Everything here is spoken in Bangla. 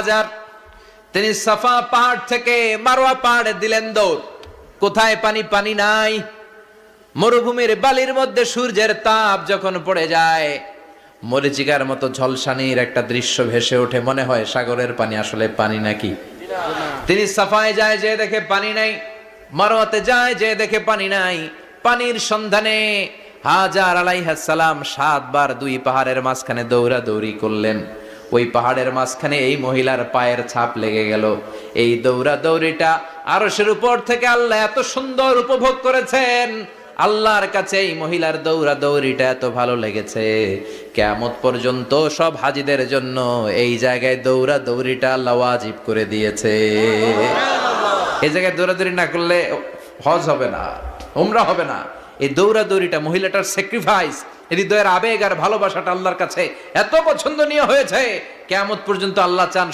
হাজার তিনি সাফা পাহাড় থেকে মারওয়া পাহাড়ে দিলেন দৌড়। কোথায় পানি? পানি নাই। মরুভূমির বালির মধ্যে সূর্যের তাপ যখন পড়ে যায়, মরীচিকার মতো ঝলসানির একটা দৃশ্য ভেসে ওঠে, মনে হয় সাগরের পানি, আসলে পানি নাকি। তিনি সাফায় যায়, যে দেখে পানি নাই। মারওয়াতে যায়, যে দেখে পানি নাই। পানির সন্ধানে হাজার আলাইহিস সালাম 7 বার 2 পাহাড়ের মাঝখানে দৌড়াদৌড়ি করলেন। ওই পাহাড়ের মাঝখানে এই মহিলার পায়ের ছাপ লেগে গেল। এই দৌড়াদৌড়িটা আরশের উপর থেকে আল্লাহ এত সুন্দর উপভোগ করেছেন। আল্লাহর কাছে এই মহিলার দৌড়াদৌড়িটা এত ভালো লেগেছে, কিয়ামত পর্যন্ত সব হাজীদের জন্য এই জায়গায় দৌড়াদৌড়িটা আল্লাহ ওয়াজিব করে দিয়েছে। এই জায়গায় দৌড়াদৌড়ি না করলে হজ হবে না, উমরা হবে না। এই দৌড়াদৌড়িটা, মহিলাটার স্যাক্রিফাইস, হৃদয়ের আবেগ আর ভালোবাসাটা আল্লাহর কাছে এত পছন্দনীয় হয়েছে, কিয়ামত পর্যন্ত আল্লাহ চান